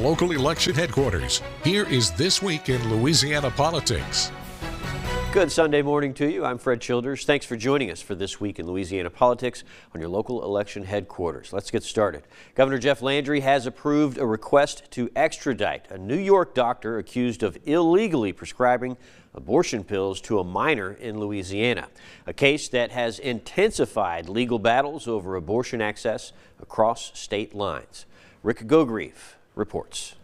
local election headquarters. Here is This Week in Louisiana Politics. Good Sunday morning to you. I'm Fred Childers. Thanks for joining us for This Week in Louisiana Politics on your local election headquarters. Let's get started. Governor Jeff Landry has approved a request to extradite a New York doctor accused of illegally prescribing abortion pills to a minor in Louisiana, a case that has intensified legal battles over abortion access across state lines. Rick Gogrieve reports.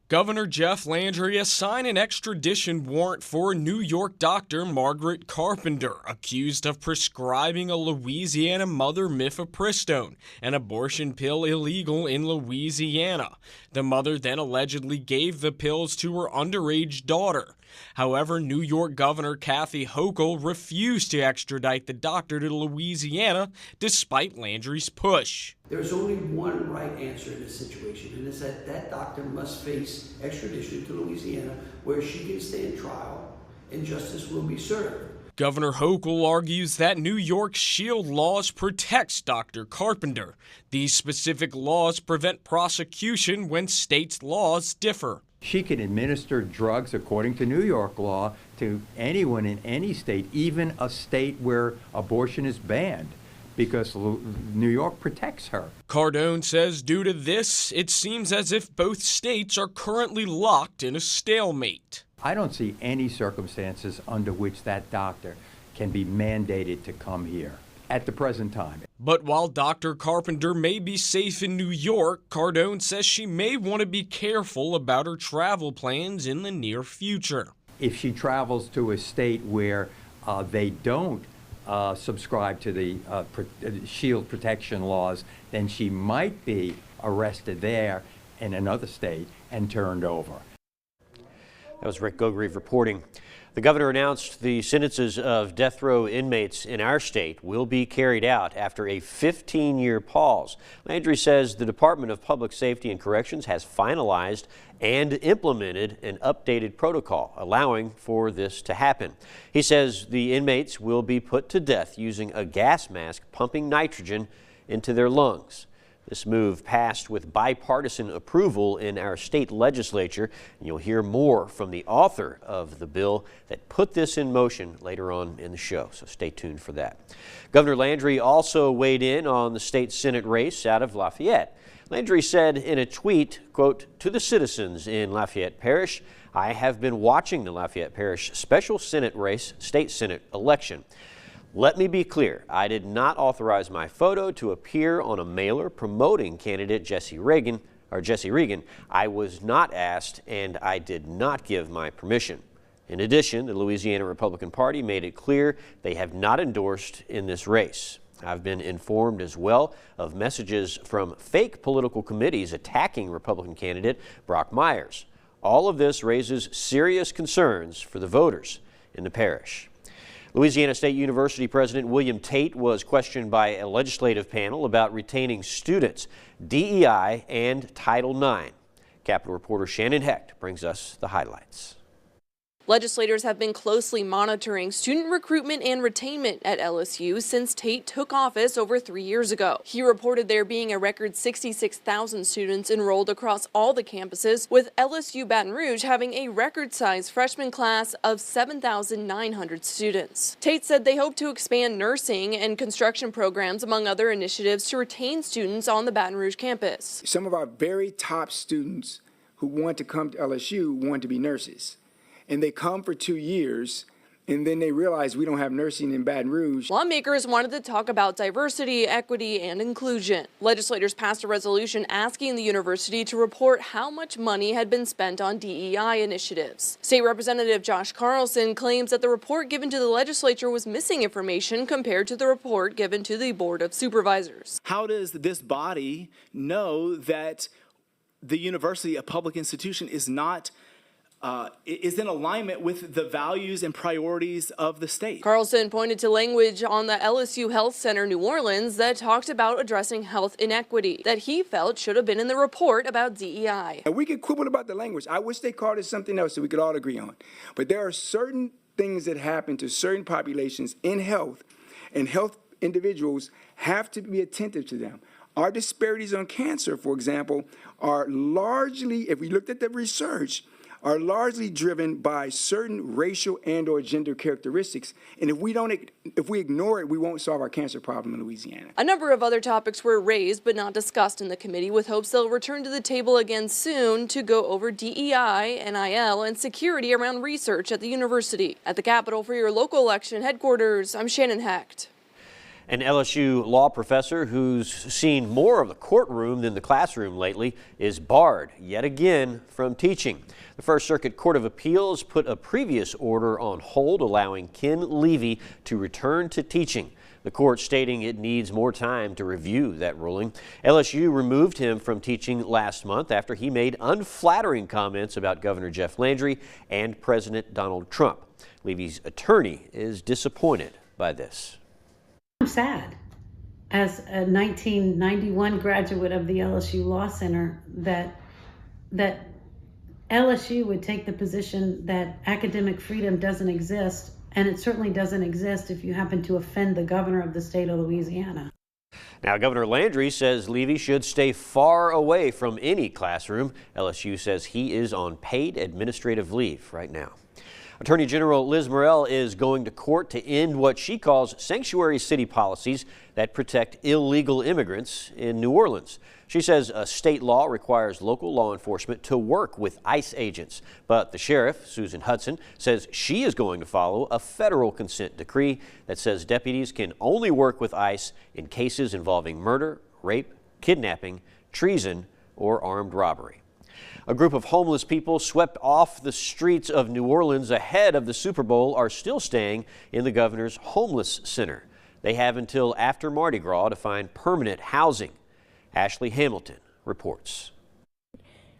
Governor Jeff Landry has signed an extradition warrant for New York doctor Margaret Carpenter, accused of prescribing a Louisiana mother mifepristone, an abortion pill illegal in Louisiana. The mother then allegedly gave the pills to her underage daughter. However, New York Governor Kathy Hochul refused to extradite the doctor to Louisiana despite Landry's push. There's only one right answer in this situation, and it's that that doctor must face extradition to Louisiana, where she can stand trial and justice will be served. Governor Hochul argues that New York's SHIELD laws protects Dr. Carpenter. These specific laws prevent prosecution when states' laws differ. She can administer drugs according to New York law to anyone in any state, even a state where abortion is banned, because New York protects her. Cardone says due to this, it seems as if both states are currently locked in a stalemate. I don't see any circumstances under which that doctor can be mandated to come here at the present time. But while Dr. Carpenter may be safe in New York, Cardone says she may want to be careful about her travel plans in the near future. If she travels to a state where they don't subscribe to the SHIELD protection laws, then she might be arrested there in another state and turned over. That was Rick Gogrieve reporting. The governor announced the sentences of death row inmates in our state will be carried out after a 15-year pause. Landry says the Department of Public Safety and Corrections has finalized and implemented an updated protocol allowing for this to happen. He says the inmates will be put to death using a gas mask pumping nitrogen into their lungs. This move passed with bipartisan approval in our state legislature, and you'll hear more from the author of the bill that put this in motion later on in the show, so stay tuned for that. Governor Landry also weighed in on the state Senate race out of Lafayette. Landry said in a tweet, quote, "To the citizens in Lafayette Parish, I have been watching the Lafayette Parish special Senate race, state Senate election. Let me be clear, I did not authorize my photo to appear on a mailer promoting candidate Jesse Regan. I was not asked, and I did not give my permission." In addition, the Louisiana Republican Party made it clear they have not endorsed in this race. I've been informed as well of messages from fake political committees attacking Republican candidate Brock Myers. All of this raises serious concerns for the voters in the parish. Louisiana State University President William Tate was questioned by a legislative panel about retaining students, DEI, and Title IX. Capitol reporter Shannon Hecht brings us the highlights. Legislators have been closely monitoring student recruitment and retainment at LSU since Tate took office over 3 years ago. He reported there being a record 66,000 students enrolled across all the campuses, with LSU Baton Rouge having a record-sized freshman class of 7,900 students. Tate said they hope to expand nursing and construction programs, among other initiatives, to retain students on the Baton Rouge campus. Some of our very top students who want to come to LSU want to be nurses. And they come for 2 years, and then they realize we don't have nursing in Baton Rouge. Lawmakers wanted to talk about diversity, equity, and inclusion. Legislators passed a resolution asking the university to report how much money had been spent on DEI initiatives. State Representative Josh Carlson claims that the report given to the legislature was missing information compared to the report given to the Board of Supervisors. How does this body know that the university, a public institution, is in alignment with the values and priorities of the state? Carlson pointed to language on the LSU Health Center New Orleans that talked about addressing health inequity that he felt should have been in the report about DEI. And we could quibble about the language. I wish they called it something else that we could all agree on. But there are certain things that happen to certain populations in health, and health individuals have to be attentive to them. Our disparities on cancer, for example, are largely, if we looked at the research, are largely driven by certain racial and or gender characteristics. And if we ignore it, we won't solve our cancer problem in Louisiana. A number of other topics were raised but not discussed in the committee, with hopes they'll return to the table again soon to go over DEI, NIL, and security around research at the university. At the Capitol for your local election headquarters, I'm Shannon Hecht. An LSU law professor who's seen more of the courtroom than the classroom lately is barred yet again from teaching. The First Circuit Court of Appeals put a previous order on hold allowing Ken Levy to return to teaching. The court stating it needs more time to review that ruling. LSU removed him from teaching last month after he made unflattering comments about Governor Jeff Landry and President Donald Trump. Levy's attorney is disappointed by this. I'm sad, as a 1991 graduate of the LSU Law Center, that LSU would take the position that academic freedom doesn't exist, and it certainly doesn't exist if you happen to offend the governor of the state of Louisiana. Now, Governor Landry says Levy should stay far away from any classroom. LSU says he is on paid administrative leave right now. Attorney General Liz Murrell is going to court to end what she calls sanctuary city policies that protect illegal immigrants in New Orleans. She says a state law requires local law enforcement to work with ICE agents. But the sheriff, Susan Hudson, says she is going to follow a federal consent decree that says deputies can only work with ICE in cases involving murder, rape, kidnapping, treason, or armed robbery. A group of homeless people swept off the streets of New Orleans ahead of the Super Bowl are still staying in the governor's homeless center. They have until after Mardi Gras to find permanent housing. Ashley Hamilton reports.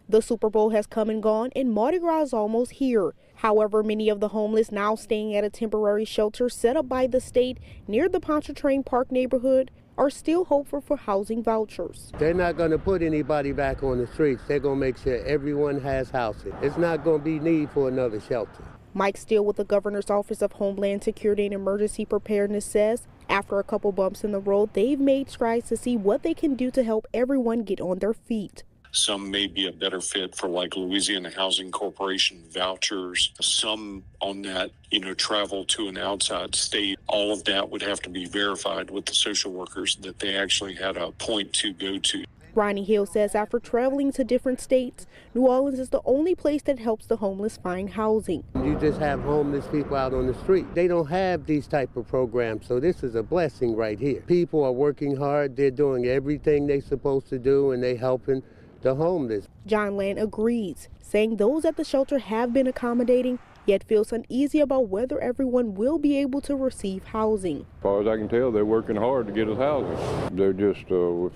The Super Bowl has come and gone, and Mardi Gras is almost here. However, many of the homeless now staying at a temporary shelter set up by the state near the Pontchartrain Park neighborhood are still hopeful for housing vouchers. They're not going to put anybody back on the streets. They're going to make sure everyone has housing. It's not going to be need for another shelter. Mike Steele with the Governor's Office of Homeland Security and Emergency Preparedness says after a couple bumps in the road, they've made strides to see what they can do to help everyone get on their feet. Some may be a better fit for like Louisiana Housing Corporation vouchers. Some on that, travel to an outside state. All of that would have to be verified with the social workers that they actually had a point to go to. Ronnie Hill says after traveling to different states, New Orleans is the only place that helps the homeless find housing. You just have homeless people out on the street. They don't have these type of programs, so this is a blessing right here. People are working hard. They're doing everything they're supposed to do, and they're helping the homeless. John Land agrees, saying those at the shelter have been accommodating, yet feels uneasy about whether everyone will be able to receive housing. As far as I can tell, they're working hard to get us housing. They're just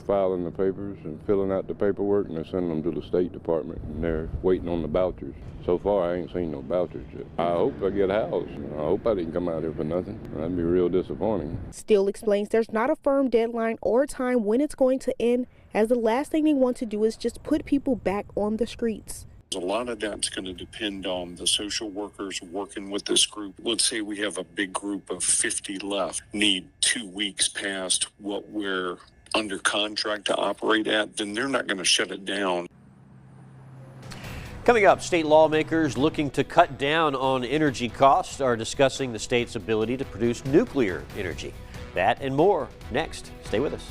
filing the papers and filling out the paperwork, and they're sending them to the State Department, and they're waiting on the vouchers. So far, I ain't seen no vouchers yet. I hope I get housed. I hope I didn't come out here for nothing. That'd be real disappointing. Steele explains there's not a firm deadline or time when it's going to end, as the last thing they want to do is just put people back on the streets. A lot of that's going to depend on the social workers working with this group. Let's say we have a big group of 50 left, need 2 weeks past what we're under contract to operate at, then they're not going to shut it down. Coming up, state lawmakers looking to cut down on energy costs are discussing the state's ability to produce nuclear energy. That and more next. Stay with us.